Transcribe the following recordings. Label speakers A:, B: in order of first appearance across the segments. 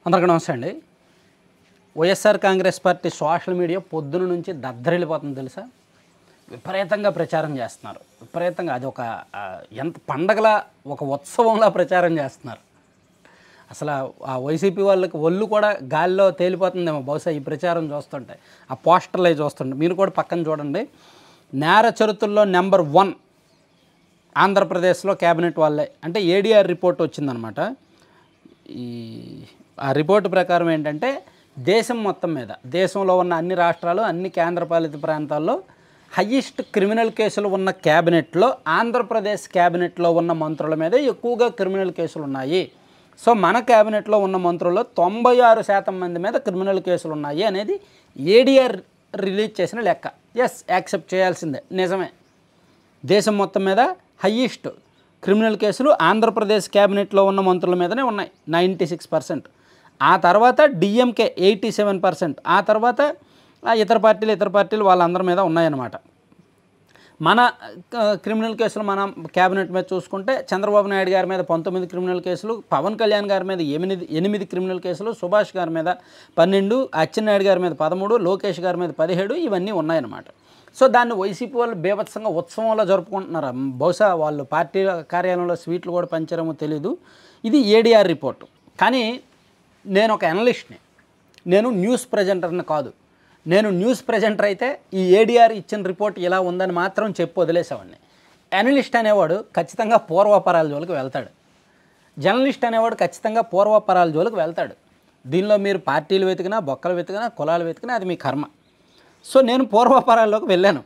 A: అందరికీ నమస్తే అండి. YSR Congress party social media పొద్దున నుంచి దద్దరిల్లిపోతుంది తెలుసా. విపరీతంగా ప్రచారం చేస్తున్నారు. విపరీతంగా అది ఒక ఎంత పండగలా ఒక ఉత్సవంలా ప్రచారం చేస్తున్నారు. అసలు ఆ వైసీపీ వాళ్ళకి ఒళ్ళు కూడా గాలిలో తేలిపోతుందేమో బహుశా ఈ ప్రచారం చూస్తుంటే, ఆ పోస్టర్లు అవి చూస్తుంటే. మీరు కూడా పక్కన చూడండి. నేర చరిత్రలో నెంబర్ 1 ఆంధ్రప్రదేశ్లో క్యాబినెట్ వాళ్ళే అంటే ఏడీఆర్ రిపోర్ట్ వచ్చిందనమాట. ఆ రిపోర్టు ప్రకారం ఏంటంటే దేశం మొత్తం మీద, దేశంలో ఉన్న అన్ని రాష్ట్రాలు, అన్ని కేంద్రపాలిత ప్రాంతాల్లో హయ్యెస్ట్ క్రిమినల్ కేసులు ఉన్న క్యాబినెట్లో ఆంధ్రప్రదేశ్ క్యాబినెట్లో ఉన్న మంత్రుల మీదే ఎక్కువగా క్రిమినల్ కేసులు ఉన్నాయి. సో మన క్యాబినెట్లో ఉన్న మంత్రుల్లో 96% మంది మీద క్రిమినల్ కేసులు ఉన్నాయి అనేది ఏడీఆర్ రిలీజ్ చేసిన లెక్క. ఎస్, యాక్సెప్ట్ చేయాల్సిందే, నిజమే. దేశం మొత్తం మీద హయ్యెస్ట్ క్రిమినల్ కేసులు ఆంధ్రప్రదేశ్ క్యాబినెట్లో ఉన్న మంత్రుల మీదనే ఉన్నాయి, 96%. ఆ తర్వాత డిఎంకే 87%. ఆ తర్వాత ఇతర పార్టీలు వాళ్ళందరి మీద ఉన్నాయన్నమాట. మన క్రిమినల్ కేసులు మన క్యాబినెట్ మీద చూసుకుంటే చంద్రబాబు నాయుడు గారి మీద 19 క్రిమినల్ కేసులు, పవన్ కళ్యాణ్ గారి మీద 8 క్రిమినల్ కేసులు, సుభాష్ గారి మీద 12, అచ్చెన్నాయుడు గారి మీద 13, లోకేష్ గారి మీద 17, ఇవన్నీ ఉన్నాయన్నమాట. సో దాన్ని వైసీపీ వాళ్ళు బీభత్సంగా ఉత్సవంలో జరుపుకుంటున్నారు. బహుశా వాళ్ళు పార్టీ కార్యాలయంలో స్వీట్లు కూడా పంచారేమో తెలీదు. ఇది ఏడీఆర్ రిపోర్టు. కానీ నేను ఒక అనలిస్ట్ని, నేను న్యూస్ ప్రజెంటర్ని కాదు. నేను న్యూస్ ప్రజెంటర్ అయితే ఈ ఏడీఆర్ ఇచ్చిన రిపోర్ట్ ఇలా ఉందని మాత్రం చెప్పి వదిలేసేవాడిని. అనలిస్ట్ అనేవాడు ఖచ్చితంగా పూర్వాపరాల జోలికి వెళ్తాడు. జర్నలిస్ట్ అనేవాడు ఖచ్చితంగా పూర్వాపరాల జోలికి వెళ్తాడు. దీనిలో మీరు పార్టీలు వెతికినా, బొక్కలు వెతికినా, కులాలు వెతికినా అది మీ కర్మ. సో నేను పూర్వాపరాల్లోకి వెళ్ళాను.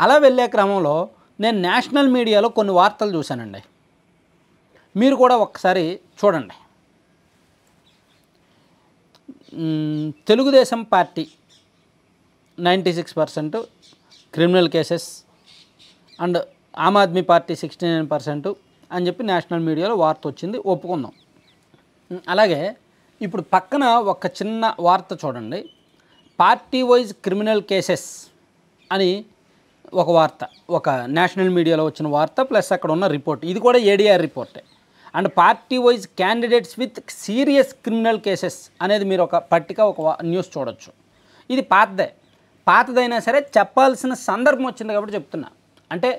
A: అలా వెళ్ళే క్రమంలో నేను నేషనల్ మీడియాలో కొన్ని వార్తలు చూశానండి. మీరు కూడా ఒక్కసారి చూడండి. Telugu Desam party 96% criminal cases and Aam Aadmi party 69% అని చెప్పి నేషనల్ మీడియాలో వార్త వచ్చింది, ఒప్పుకుందాం. అలాగే ఇప్పుడు పక్కన ఒక చిన్న వార్త చూడండి. పార్టీ వైజ్ క్రిమినల్ కేసెస్ అని ఒక వార్త, ఒక నేషనల్ మీడియాలో వచ్చిన వార్త ప్లస్ అక్కడ ఉన్న రిపోర్ట్. ఇది కూడా ఏడీఆర్ రిపోర్టే. And party wise candidates with serious criminal cases అనేది మీరు ఒక పట్టిక, ఒక న్యూస్ చూడొచ్చు. ఇది పాతదైనా సరే చెప్పాల్సిన సందర్భం వచ్చింది కాబట్టి చెప్తున్నా. అంటే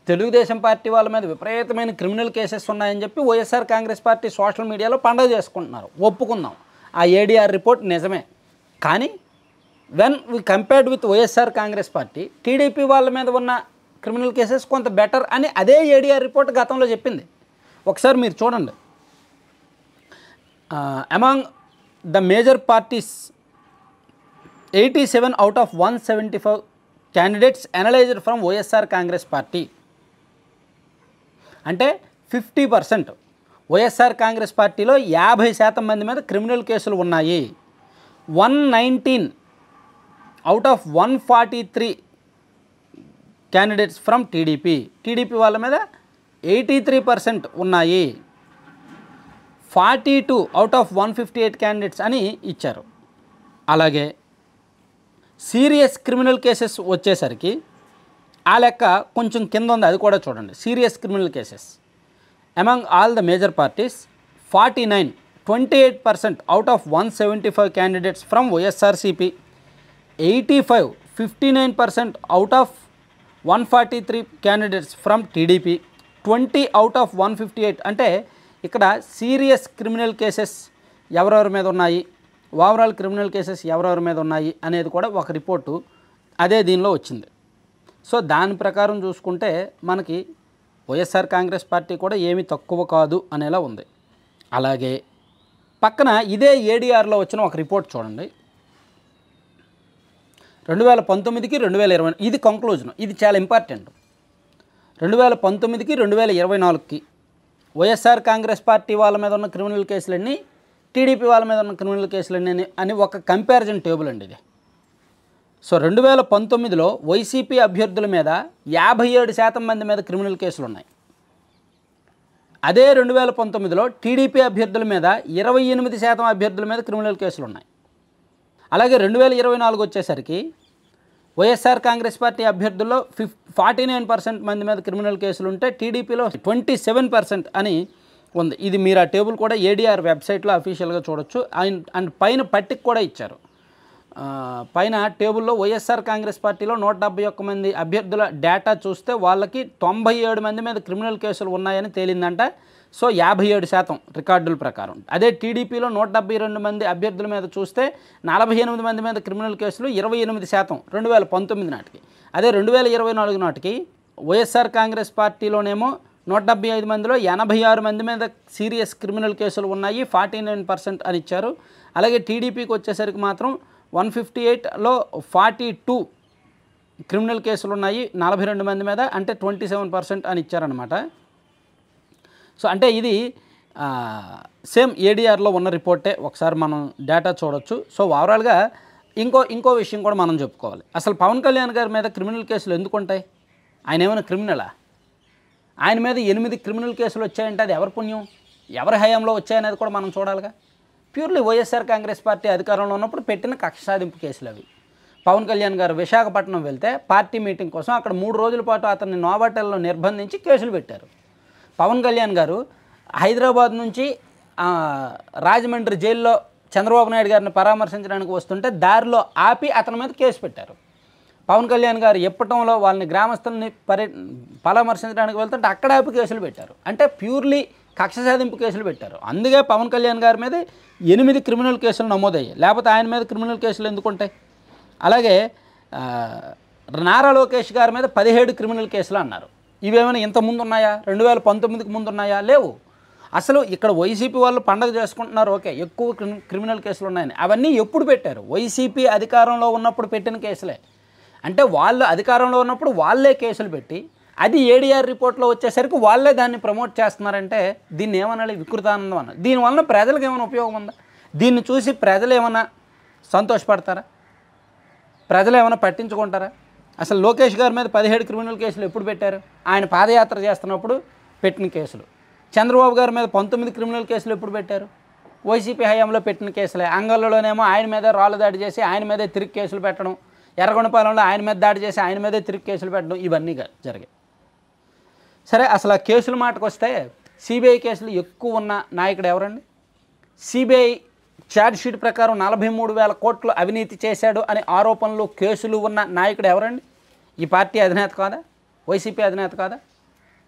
A: తెలుగుదేశం పార్టీ వాళ్ళ మీద విపరీతమైన క్రిమినల్ కేసెస్ ఉన్నాయని చెప్పి వైఎస్ఆర్ కాంగ్రెస్ పార్టీ సోషల్ మీడియాలో పండగ చేసుకుంటున్నారు, ఒప్పుకుందాం. ఆ ఏడీఆర్ రిపోర్ట్ నిజమే. కానీ when we compared with YSR Congress party, TDP వాళ్ళ మీద ఉన్న క్రిమినల్ కేసెస్ కొంత బెటర్ అని అదే ఏడీఆర్ రిపోర్ట్ గతంలో చెప్పింది. ఒకసారి మీరు చూడండి. Among the major parties 87 out of 175 candidates analysed from YSR Congress party. అంటే 50% వైఎస్ఆర్ కాంగ్రెస్ పార్టీలో 50% మంది మీద క్రిమినల్ కేసులు ఉన్నాయి. 119 out of 143 candidates from TDP వాళ్ళ మీద 83% ఉన్నాయి. 42 out of 158 క్యాండిడేట్స్ అని ఇచ్చారు. అలాగే సీరియస్ క్రిమినల్ కేసెస్ వచ్చేసరికి ఆ లెక్క కొంచెం కింద ఉంది, అది కూడా చూడండి. Serious criminal cases among all the major parties 49, 28% out of 175 candidates from YSRCP, 85, 59% out of 143 candidates from TDP, 20 out of 158. అంటే ఇక్కడ సీరియస్ క్రిమినల్ కేసెస్ ఎవరెవరి మీద ఉన్నాయి, ఓవరాల్ క్రిమినల్ కేసెస్ ఎవరెవరి మీద ఉన్నాయి అనేది కూడా ఒక రిపోర్టు అదే దీనిలో వచ్చింది. సో దాని ప్రకారం చూసుకుంటే మనకి వైఎస్ఆర్ కాంగ్రెస్ పార్టీ కూడా ఏమీ తక్కువ కాదు అనేలా ఉంది. అలాగే పక్కన ఇదే ఏడీఆర్లో వచ్చిన ఒక రిపోర్ట్ చూడండి. 2019కి 2020, ఇది కంక్లూజన్, ఇది చాలా ఇంపార్టెంట్. 2019కి 2024కి వైఎస్ఆర్ కాంగ్రెస్ పార్టీ వాళ్ళ మీద ఉన్న క్రిమినల్ కేసులన్నీ, టీడీపీ వాళ్ళ మీద ఉన్న క్రిమినల్ కేసులన్నీ అని ఒక కంపారిజన్ టేబుల్ అండి ఇది. సో 2019లో వైసీపీ అభ్యర్థుల మీద 57% మంది మీద క్రిమినల్ కేసులు ఉన్నాయి. అదే 2019లో టీడీపీ అభ్యర్థుల మీద 28% అభ్యర్థుల మీద క్రిమినల్ కేసులు ఉన్నాయి. అలాగే 2024 వచ్చేసరికి వైఎస్ఆర్ కాంగ్రెస్ పార్టీ అభ్యర్థుల్లో 49% మంది మీద క్రిమినల్ కేసులు ఉంటే టీడీపీలో 27% అని ఉంది. ఇది మీరు ఆ టేబుల్ కూడా ఏడీఆర్ వెబ్సైట్లో అఫీషియల్గా చూడొచ్చు. అండ్ పైన పట్టిక కూడా ఇచ్చారు. పైన టేబుల్లో వైఎస్ఆర్ కాంగ్రెస్ పార్టీలో 171 మంది అభ్యర్థుల డేటా చూస్తే వాళ్ళకి 97 మంది మీద క్రిమినల్ కేసులు ఉన్నాయని తేలిందంట. సో 57% రికార్డుల ప్రకారం. అదే టీడీపీలో 172 మంది అభ్యర్థుల మీద చూస్తే 48 మంది మీద క్రిమినల్ కేసులు, 28% 2019 నాటికి. అదే 2024 నాటికి వైఎస్ఆర్ కాంగ్రెస్ పార్టీలోనేమో 175 మందిలో 86 మంది మీద సీరియస్ క్రిమినల్ కేసులు ఉన్నాయి, 49% అని ఇచ్చారు. అలాగే టీడీపీకి వచ్చేసరికి మాత్రం 158లో 42 క్రిమినల్ కేసులు ఉన్నాయి 42 మంది మీద, అంటే 27% అని ఇచ్చారనమాట. సో అంటే ఇది సేమ్ ఏడీఆర్లో ఉన్న రిపోర్టే, ఒకసారి మనం డేటా చూడొచ్చు. సో ఓవరాల్గా ఇంకో విషయం కూడా మనం చెప్పుకోవాలి. అసలు పవన్ కళ్యాణ్ గారి మీద క్రిమినల్ కేసులు ఎందుకు ఉంటాయి? ఆయన ఏమైనా క్రిమినలా? ఆయన మీద 8 క్రిమినల్ కేసులు వచ్చాయంటే అది ఎవరి పుణ్యం, ఎవరి హయాంలో వచ్చాయనేది కూడా మనం చూడాలిగా. ప్యూర్లీ వైఎస్ఆర్ కాంగ్రెస్ పార్టీ అధికారంలో ఉన్నప్పుడు పెట్టిన కక్ష సాధింపు కేసులు అవి. పవన్ కళ్యాణ్ గారు విశాఖపట్నం వెళ్తే పార్టీ మీటింగ్ కోసం అక్కడ 3 రోజుల పాటు అతన్ని నోవాటెల్లో నిర్బంధించి కేసులు పెట్టారు. పవన్ కళ్యాణ్ గారు హైదరాబాద్ నుంచి రాజమండ్రి జైల్లో చంద్రబాబు నాయుడు గారిని పరామర్శించడానికి వస్తుంటే దారిలో ఆపి అతని మీద కేసు పెట్టారు. పవన్ కళ్యాణ్ గారు ఎప్పటంలో వాళ్ళని గ్రామస్తుల్ని పరామర్శించడానికి వెళ్తుంటే అక్కడ ఆపి కేసులు పెట్టారు. అంటే ప్యూర్లీ కక్ష సాధింపు కేసులు పెట్టారు. అందుకే పవన్ కళ్యాణ్ గారి మీద 8 క్రిమినల్ కేసులు నమోదయ్యాయి. లేకపోతే ఆయన మీద క్రిమినల్ కేసులు ఎందుకుంటాయి? అలాగే నారా లోకేష్ గారి మీద 17 క్రిమినల్ కేసులు అన్నారు. ఇవేమైనా ఇంత ముందు ఉన్నాయా? 2019కి ముందు ఉన్నాయా? లేవు. అసలు ఇక్కడ వైసీపీ వాళ్ళు పండగ చేసుకుంటున్నారు, ఓకే, ఎక్కువ క్రిమినల్ కేసులు ఉన్నాయని. అవన్నీ ఎప్పుడు పెట్టారు? వైసీపీ అధికారంలో ఉన్నప్పుడు పెట్టిన కేసులే. అంటే వాళ్ళు అధికారంలో ఉన్నప్పుడు వాళ్ళే కేసులు పెట్టి అది ఏడీఆర్ రిపోర్ట్లో వచ్చేసరికి వాళ్ళే దాన్ని ప్రమోట్ చేస్తున్నారంటే దీన్ని ఏమనాలి? వికృతానందం అన్నారు. దీనివల్ల ప్రజలకు ఏమైనా ఉపయోగం ఉందా? దీన్ని చూసి ప్రజలు ఏమైనా సంతోషపడతారా? ప్రజలు ఏమైనా పట్టించుకుంటారా? అసలు లోకేష్ గారి మీద 17 క్రిమినల్ కేసులు ఎప్పుడు పెట్టారు? ఆయన పాదయాత్ర చేస్తున్నప్పుడు పెట్టిన కేసులు. చంద్రబాబు గారి మీద 19 క్రిమినల్ కేసులు ఎప్పుడు పెట్టారు? వైసీపీ హయాంలో పెట్టిన కేసులే. అంగళ్ళలోనేమో ఆయన మీద రాళ్ళు దాడి చేసి ఆయన మీదే తిరిగి కేసులు పెట్టడం, ఎర్రగొండపాలెంలో ఆయన మీద దాడి చేసి ఆయన మీదే తిరిగి కేసులు పెట్టడం, ఇవన్నీ జరిగాయి. సరే, అసలు ఆ కేసుల మాటకు వస్తే సిబిఐ కేసులు ఎక్కువ ఉన్న నాయకుడు ఎవరండి? సిబిఐ ఛార్జ్షీట్ ప్రకారం 43,000 కోట్లు అవినీతి చేశాడు అనే ఆరోపణలు కేసులు ఉన్న నాయకుడు ఎవరండి? ఈ పార్టీ అధినేత కాదా? వైసీపీ అధినేత కాదా?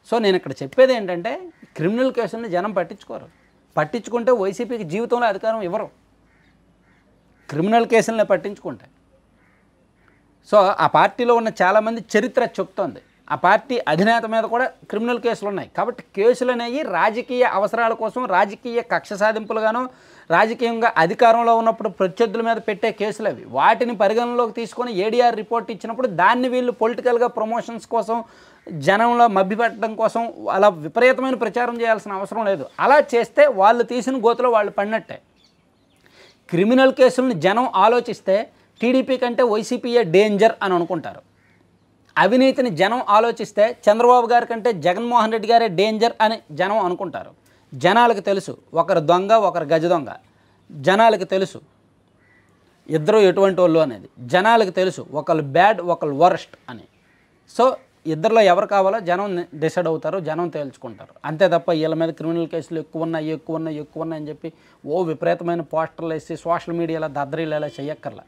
A: సో నేను ఇక్కడ చెప్పేది ఏంటంటే క్రిమినల్ కేసులను జనం పట్టించుకోరు. పట్టించుకుంటే వైసీపీకి జీవితంలో అధికారం ఇవ్వరు, క్రిమినల్ కేసులనే పట్టించుకుంటే. సో ఆ పార్టీలో ఉన్న చాలామంది చరిత్ర చెప్తోంది ఆ పార్టీ అధినేత మీద కూడా క్రిమినల్ కేసులు ఉన్నాయి. కాబట్టి కేసులు అనేవి రాజకీయ అవసరాల కోసం, రాజకీయ కక్ష సాధింపులుగాను, రాజకీయంగా అధికారంలో ఉన్నప్పుడు ప్రత్యర్థుల మీద పెట్టే కేసులు అవి. వాటిని పరిగణనలోకి తీసుకొని ఏడీఆర్ రిపోర్ట్ ఇచ్చినప్పుడు దాన్ని వీళ్ళు పొలిటికల్గా ప్రమోషన్స్ కోసం, జనంలో మభ్యపెట్టడం కోసం అలా విపరీతమైన ప్రచారం చేయాల్సిన అవసరం లేదు. అలా చేస్తే వాళ్ళు తీసిన గోతులో వాళ్ళు పడినట్టే. క్రిమినల్ కేసులను జనం ఆలోచిస్తే టీడీపీ కంటే వైసీపీయే డేంజర్ అని అనుకుంటారు. అవినీతిని జనం ఆలోచిస్తే చంద్రబాబు గారి కంటే జగన్మోహన్ రెడ్డి గారే డేంజర్ అని జనం అనుకుంటారు. జనాలకు తెలుసు ఒకరు దొంగ ఒకరు గజ దొంగ. జనాలకు తెలుసు ఇద్దరు ఎటువంటి వాళ్ళు అనేది. జనాలకు తెలుసు ఒకళ్ళు బ్యాడ్ ఒకళ్ళు వర్స్ట్ అని. సో ఇద్దరిలో ఎవరు కావాలో జనం డిసైడ్ అవుతారు, జనం తేల్చుకుంటారు. అంతే తప్ప వీళ్ళ మీద క్రిమినల్ కేసులు ఎక్కువ ఉన్నాయి అని చెప్పి విపరీతమైన పోస్టర్లు వేసి సోషల్ మీడియాలో దద్దరిల్లేలా చెయ్యక్కర్లా.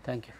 A: Thank you.